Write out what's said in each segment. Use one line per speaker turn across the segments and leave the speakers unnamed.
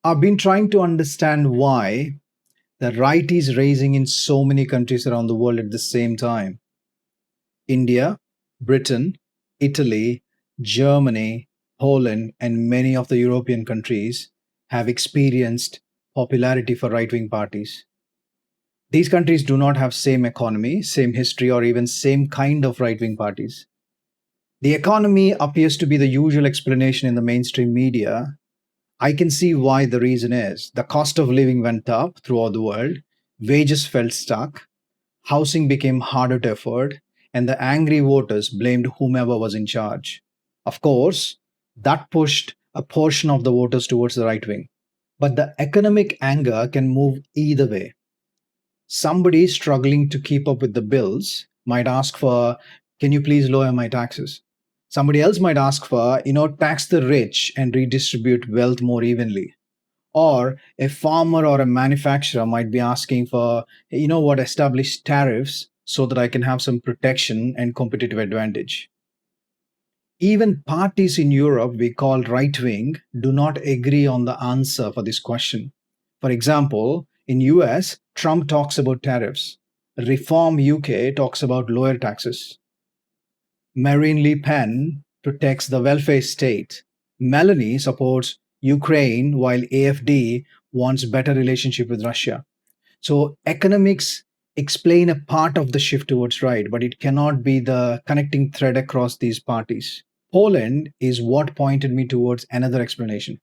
I've been trying to understand why the right is rising in so many countries around the world at the same time. India, Britain, Italy, Germany, Poland, and many of the European countries have experienced popularity for right wing parties. These countries do not have same economy, same history, or even same kind of right wing parties. The economy appears to be the usual explanation in the mainstream media. I can see why the reason is the cost of living went up throughout the world, wages felt stuck, housing became harder to afford, and the angry voters blamed whomever was in charge. Of course, that pushed a portion of the voters towards the right wing. But the economic anger can move either way. Somebody struggling to keep up with the bills might ask for, can you please lower my taxes? Somebody else might ask for, tax the rich and redistribute wealth more evenly. Or a farmer or a manufacturer might be asking for, establish tariffs so that I can have some protection and competitive advantage. Even parties in Europe we call right wing do not agree on the answer for this question. For example, in US, Trump talks about tariffs. Reform UK talks about lower taxes. Marine Le Pen protects the welfare state. Melanie supports Ukraine while AFD wants better relationship with Russia. So economics explain a part of the shift towards right, but it cannot be the connecting thread across these parties. Poland is what pointed me towards another explanation.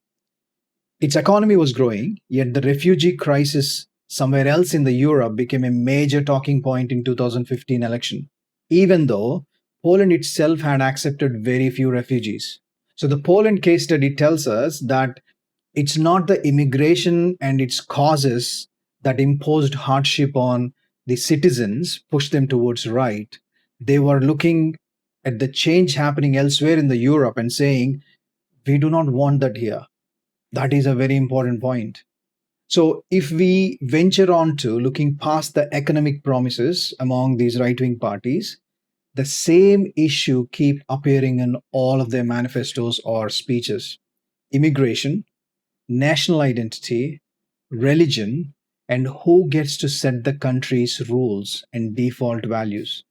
Its economy was growing, yet the refugee crisis somewhere else in the Europe became a major talking point in 2015 election, even though Poland itself had accepted very few refugees. So the Poland case study tells us that it's not the immigration and its causes that imposed hardship on the citizens, pushed them towards right. They were looking at the change happening elsewhere in the Europe and saying, we do not want that here. That is a very important point. So, if we venture on to looking past the economic promises among these right wing parties, the same issue keep appearing in all of their manifestos or speeches. Immigration, national identity, religion, and who gets to set the country's rules and default values.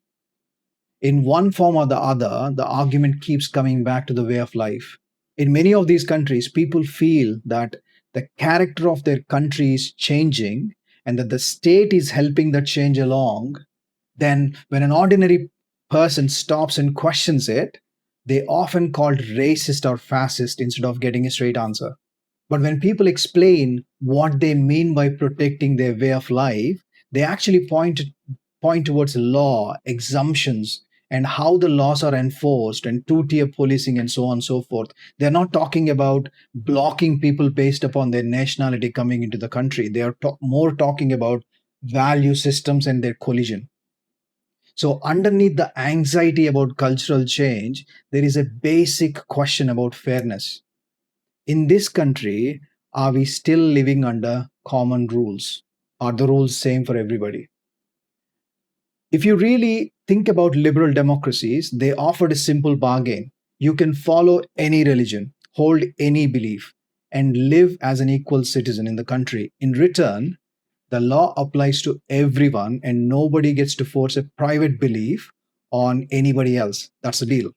In one form or the other, the argument keeps coming back to the way of life. In many of these countries, people feel that the character of their country is changing and that the state is helping that change along. Then, when an ordinary person stops and questions it, they often called racist or fascist instead of getting a straight answer. But when people explain what they mean by protecting their way of life, they actually point towards law, exemptions, and how the laws are enforced, and two-tier policing, and so on and so forth. They're not talking about blocking people based upon their nationality coming into the country. They are more talking about value systems and their collision. So, underneath the anxiety about cultural change, there is a basic question about fairness. In this country, are we still living under common rules? Are the rules same for everybody? If you really think about liberal democracies, they offered a simple bargain. You can follow any religion, hold any belief, and live as an equal citizen in the country. In return, the law applies to everyone, and nobody gets to force a private belief on anybody else. That's the deal.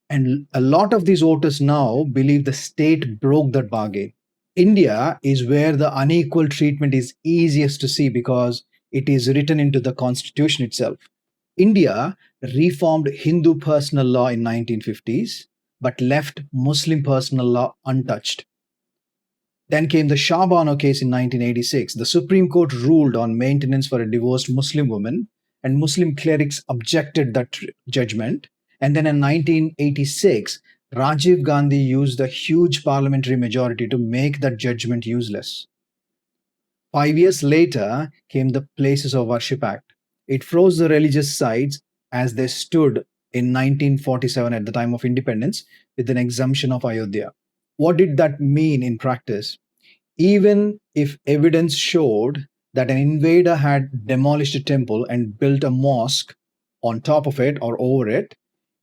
And a lot of these voters now believe the state broke that bargain. India is where the unequal treatment is easiest to see because it is written into the constitution itself. India reformed Hindu personal law in 1950s but left Muslim personal law untouched. Then came the Shah Bano case in 1986. The Supreme Court ruled on maintenance for a divorced Muslim woman, and Muslim clerics objected that judgment. And then in 1986, Rajiv Gandhi used a huge parliamentary majority to make that judgment useless. 5 years later came the Places of Worship Act. It froze the religious sites as they stood in 1947 at the time of independence with an exemption of Ayodhya. What did that mean in practice? Even if evidence showed that an invader had demolished a temple and built a mosque on top of it or over it,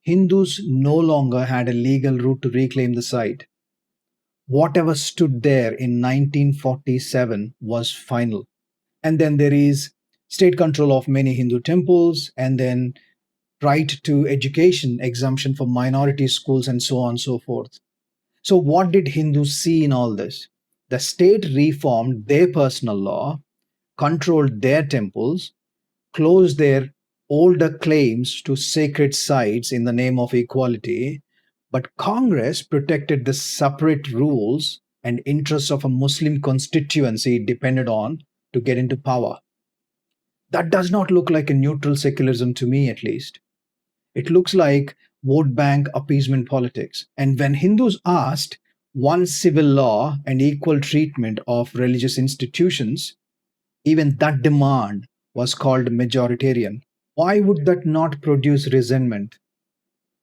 Hindus no longer had a legal route to reclaim the site. Whatever stood there in 1947 was final. And then there is state control of many Hindu temples, and then right to education exemption for minority schools, and so on and so forth. So, what did Hindus see in all this? The state reformed their personal law, controlled their temples, closed their older claims to sacred sites in the name of equality, but Congress protected the separate rules and interests of a Muslim constituency it depended on to get into power. That does not look like a neutral secularism to me, at least. It looks like vote bank appeasement politics. And when Hindus asked one civil law and equal treatment of religious institutions, even that demand was called majoritarian. Why would that not produce resentment?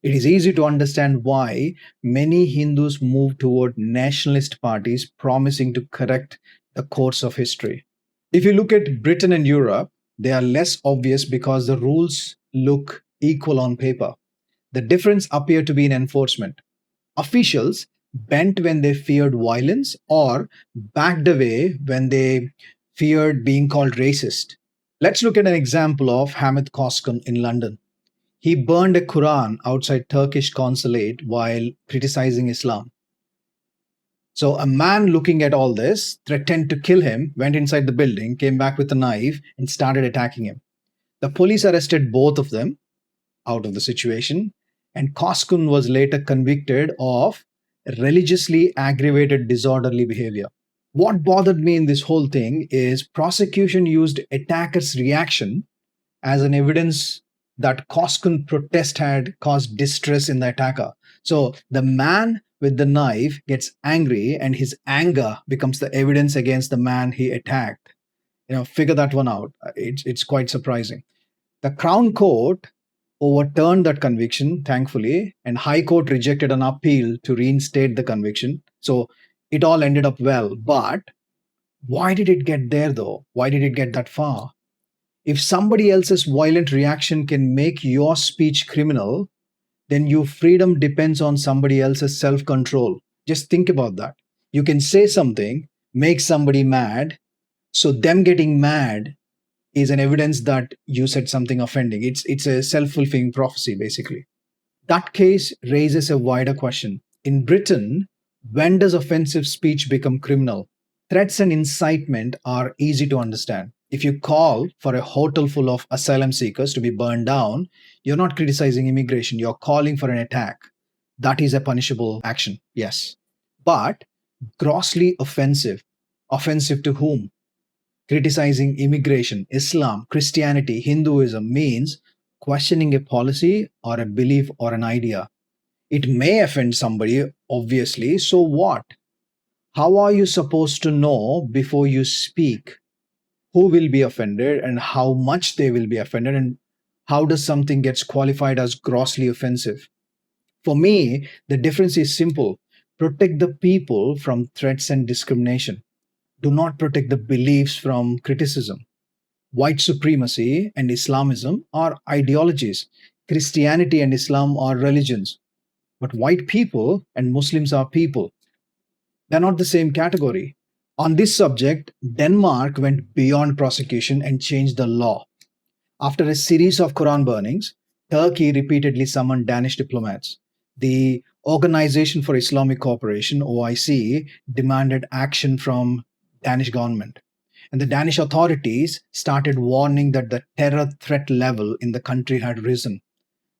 It is easy to understand why many Hindus move toward nationalist parties promising to correct the course of history. If you look at Britain and Europe, they are less obvious because the rules look equal on paper. The difference appeared to be in enforcement. Officials bent when they feared violence or backed away when they feared being called racist. Let's look at an example of Hamid Koskun in London. He burned a Quran outside Turkish consulate while criticizing Islam. So a man looking at all this threatened to kill him, went inside the building, came back with a knife and started attacking him. The police arrested both of them out of the situation, and Koskun was later convicted of religiously aggravated disorderly behavior. What bothered me in this whole thing is prosecution used attacker's reaction as an evidence that Koskun protest had caused distress in the attacker. So the man with the knife gets angry and his anger becomes the evidence against the man he attacked. Figure that one out. It's quite surprising. The Crown Court overturned that conviction, thankfully, and High Court rejected an appeal to reinstate the conviction. So it all ended up well. But why did it get there though? Why did it get that far? If somebody else's violent reaction can make your speech criminal, then your freedom depends on somebody else's self control. Just think about that. You can say something, make somebody mad, so them getting mad is an evidence that you said something offending. It's a self-fulfilling prophecy, basically. That case raises a wider question. In Britain, when does offensive speech become criminal? Threats and incitement are easy to understand. If you call for a hotel full of asylum seekers to be burned down, you're not criticizing immigration, you're calling for an attack. That is a punishable action, yes. But grossly offensive. Offensive to whom? Criticizing immigration, Islam, Christianity, Hinduism means questioning a policy or a belief or an idea. It may offend somebody, obviously, so what? How are you supposed to know before you speak who will be offended and how much they will be offended, and how does something gets qualified as grossly offensive? For me, the difference is simple. Protect the people from threats and discrimination. Do not protect the beliefs from criticism. White supremacy and Islamism are ideologies. Christianity and Islam are religions. But white people and Muslims are people. They're not the same category. On this subject, Denmark went beyond prosecution and changed the law. After a series of Quran burnings, Turkey repeatedly summoned Danish diplomats. The Organization for Islamic Cooperation, OIC, demanded action from Danish government. And the Danish authorities started warning that the terror threat level in the country had risen.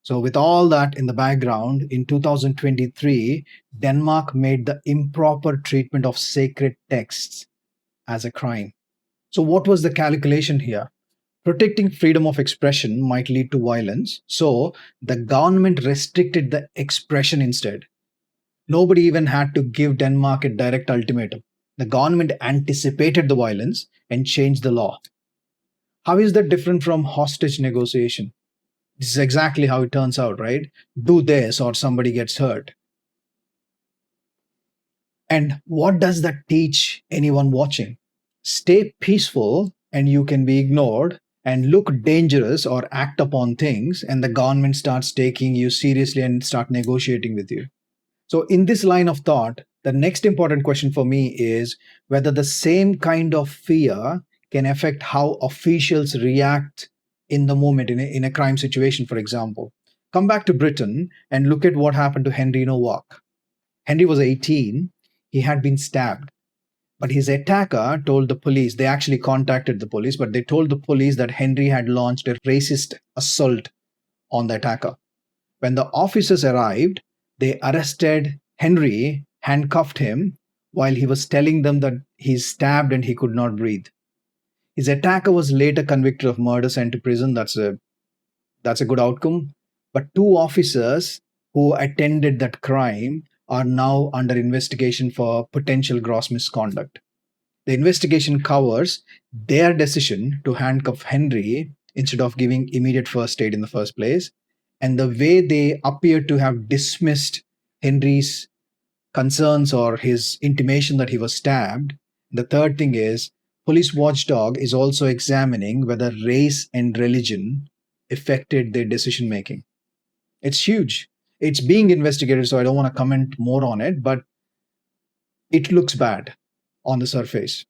So, with all that in the background, in 2023, Denmark made the improper treatment of sacred texts as a crime. So, what was the calculation here? Protecting freedom of expression might lead to violence, so the government restricted the expression instead. Nobody even had to give Denmark a direct ultimatum. The government anticipated the violence and changed the law. How is that different from hostage negotiation? This is exactly how it turns out, right? Do this or somebody gets hurt. And what does that teach anyone watching? Stay peaceful and you can be ignored, and look dangerous or act upon things, and the government starts taking you seriously and start negotiating with you. So, in this line of thought, The next important question for me is whether the same kind of fear can affect how officials react in the moment in a crime situation, for example. Come back to Britain and look at what happened to Henry Nowak. Henry was 18, he had been stabbed. But his attacker told the police, they actually contacted the police, but they told the police that Henry had launched a racist assault on the attacker. When the officers arrived, they arrested Henry, handcuffed him, while he was telling them that he's stabbed and he could not breathe. His attacker was later convicted of murder, sent to prison. That's a good outcome. But two officers who attended that crime are now under investigation for potential gross misconduct. The investigation covers their decision to handcuff Henry instead of giving immediate first aid in the first place, and the way they appear to have dismissed Henry's concerns or his intimation that he was stabbed. The third thing is, police watchdog is also examining whether race and religion affected their decision making. It's huge. It's being investigated, so I don't want to comment more on it, but it looks bad on the surface.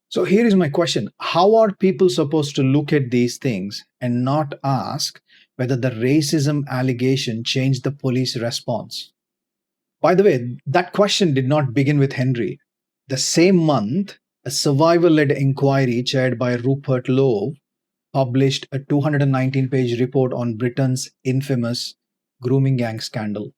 So here is my question. How are people supposed to look at these things and not ask whether the racism allegation changed the police response? By the way, that question did not begin with Henry. The same month, a survivor led inquiry chaired by Rupert Lowe published a 219-page report on Britain's infamous grooming gang scandal.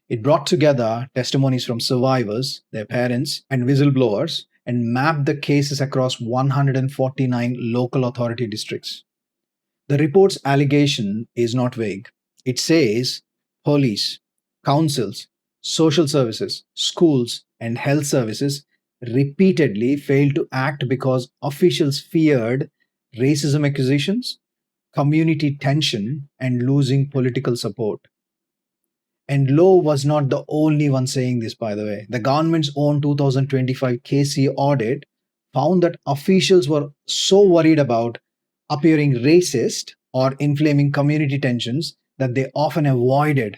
It brought together testimonies from survivors, their parents, and whistleblowers and mapped the cases across 149 local authority districts. The report's allegation is not vague. It says police, councils, social services, schools, and health services repeatedly failed to act because officials feared racism accusations, community tension, and losing political support. And Lowe was not the only one saying this, by the way. The government's own 2025 KC audit found that officials were so worried about appearing racist or inflaming community tensions that they often avoided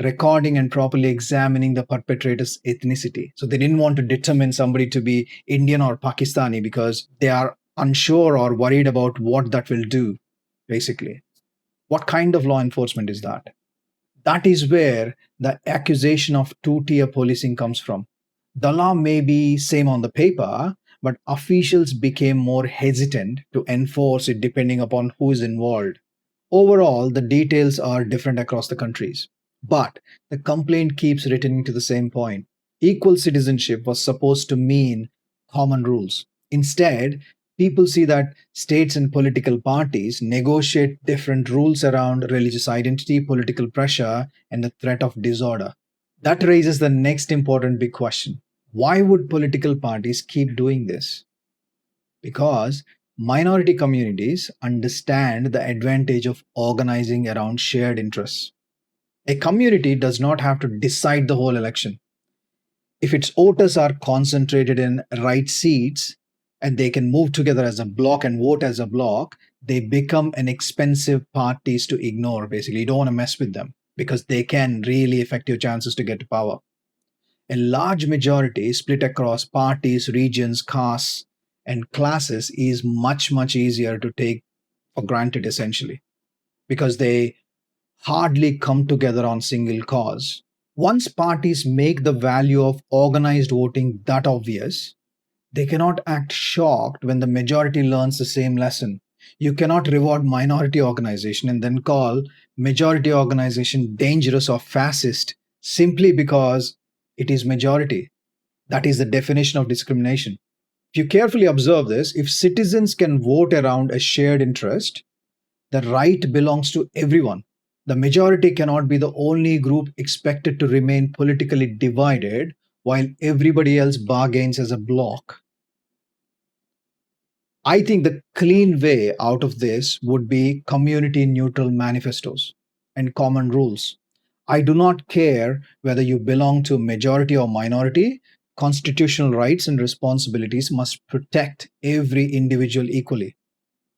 recording and properly examining the perpetrator's ethnicity. So they didn't want to determine somebody to be Indian or Pakistani because they are unsure or worried about what that will do, basically. What kind of law enforcement is that? That is where the accusation of two-tier policing comes from. The law may be same on the paper, but officials became more hesitant to enforce it depending upon who is involved. Overall, the details are different across the countries. But the complaint keeps returning to the same point. Equal citizenship was supposed to mean common rules. Instead, people see that states and political parties negotiate different rules around religious identity, political pressure, and the threat of disorder. That raises the next important big question. Why would political parties keep doing this? Because minority communities understand the advantage of organizing around shared interests. A community does not have to decide the whole election. If its voters are concentrated in right seats and they can move together as a bloc and vote as a bloc, they become an expensive parties to ignore. Basically, you don't want to mess with them because they can really affect your chances to get to power. A large majority split across parties, regions, castes, and classes is much, much easier to take for granted, essentially, because they hardly come together on single cause. Once parties make the value of organized voting that obvious, they cannot act shocked when the majority learns the same lesson. You cannot reward minority organization and then call majority organization dangerous or fascist simply because it is majority. That is the definition of discrimination. If you carefully observe this, if citizens can vote around a shared interest, the right belongs to everyone. The majority cannot be the only group expected to remain politically divided while everybody else bargains as a bloc. I think the clean way out of this would be community neutral manifestos and common rules. I do not care whether you belong to majority or minority. Constitutional rights and responsibilities must protect every individual equally.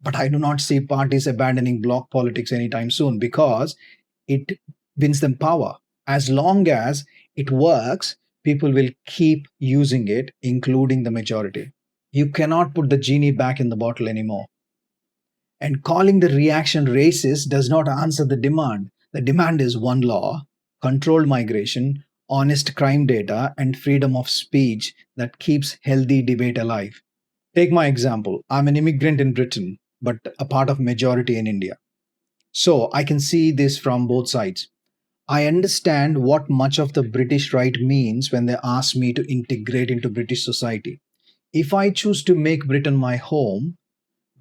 But I do not see parties abandoning bloc politics anytime soon because it wins them power. As long as it works, people will keep using it, including the majority. You cannot put the genie back in the bottle anymore. And calling the reaction racist does not answer the demand. The demand is one law, controlled migration, honest crime data, and freedom of speech that keeps healthy debate alive. Take my example. I'm an immigrant in Britain, but a part of majority in India. So I can see this from both sides. I understand what much of the British right means when they ask me to integrate into British society. If I choose to make Britain my home,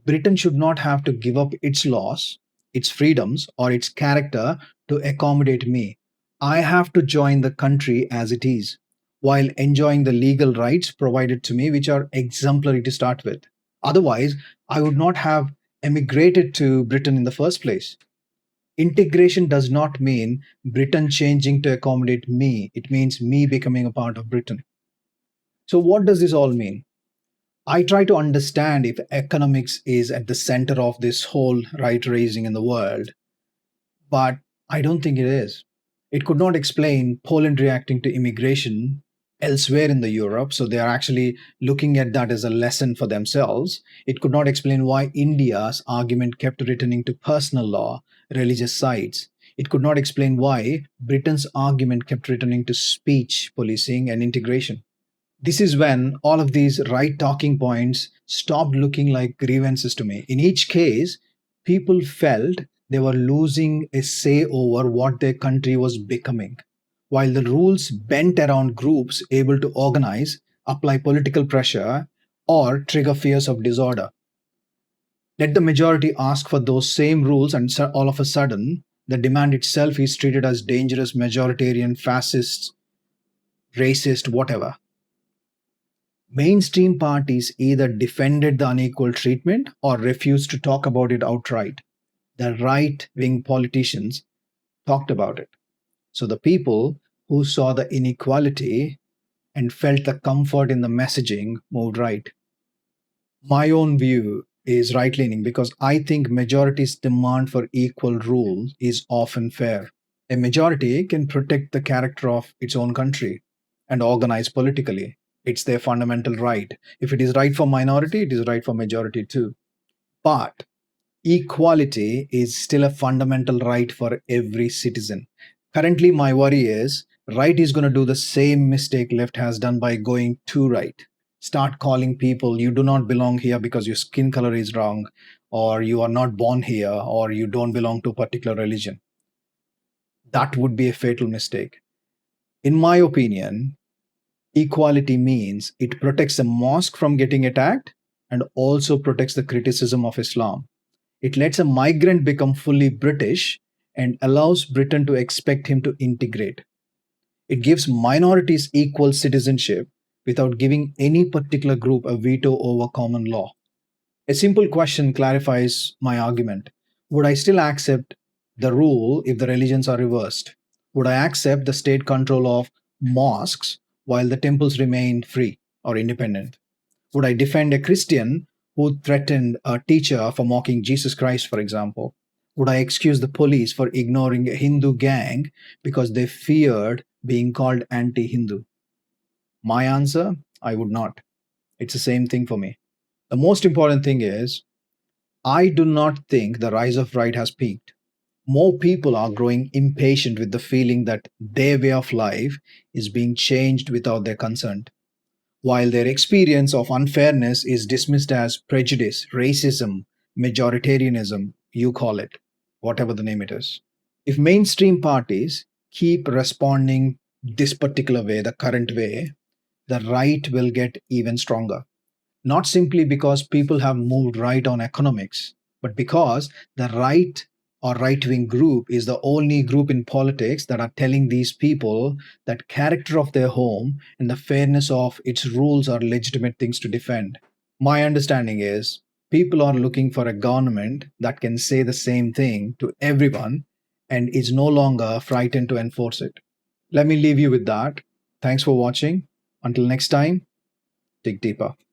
Britain should not have to give up its laws, its freedoms, or its character to accommodate me. I have to join the country as it is, while enjoying the legal rights provided to me, which are exemplary to start with. Otherwise, I would not have emigrated to Britain in the first place. Integration does not mean Britain changing to accommodate me, it means me becoming a part of Britain. So, what does this all mean? I try to understand if economics is at the center of this whole right raising in the world, but I don't think it is. It could not explain Poland reacting to immigration elsewhere in the Europe, so they are actually looking at that as a lesson for themselves. It could not explain why India's argument kept returning to personal law, religious sites. It could not explain why Britain's argument kept returning to speech policing and integration. This is when all of these right talking points stopped looking like grievances to me. In each case, people felt they were losing a say over what their country was becoming, while the rules bent around groups able to organize, apply political pressure, or trigger fears of disorder. Let the majority ask for those same rules, and all of a sudden, the demand itself is treated as dangerous, majoritarian, fascist, racist, whatever. Mainstream parties either defended the unequal treatment or refused to talk about it outright. The right wing politicians talked about it. So the people who saw the inequality and felt the comfort in the messaging moved right. My own view is right leaning because I think majority's demand for equal rule is often fair. A majority can protect the character of its own country and organize politically. It's their fundamental right. If it is right for minority, it is right for majority too. But equality is still a fundamental right for every citizen. Currently, my worry is right is going to do the same mistake left has done by going too right. Start calling people you do not belong here because your skin color is wrong, or you are not born here, or you don't belong to a particular religion. That would be a fatal mistake. In my opinion, equality means it protects a mosque from getting attacked and also protects the criticism of Islam. It lets a migrant become fully British and allows Britain to expect him to integrate. It gives minorities equal citizenship without giving any particular group a veto over common law. A simple question clarifies my argument. Would I still accept the rule if the religions are reversed? Would I accept the state control of mosques while the temples remain free or independent? Would I defend a Christian who threatened a teacher for mocking Jesus Christ, for example? Would I excuse the police for ignoring a Hindu gang because they feared being called anti Hindu? My answer, I would not. It's the same thing for me. The most important thing is, I do not think the rise of right has peaked. More people are growing impatient with the feeling that their way of life is being changed without their consent, while their experience of unfairness is dismissed as prejudice, racism, majoritarianism, you call it, whatever the name it is. If mainstream parties keep responding this particular way, the current way, the right will get even stronger. Not simply because people have moved right on economics, but because the right or right wing group is the only group in politics that are telling these people that character of their home and the fairness of its rules are legitimate things to defend. My understanding is people are looking for a government that can say the same thing to everyone and is no longer frightened to enforce it. Let me leave you with that. Thanks for watching. Until next time, dig deeper.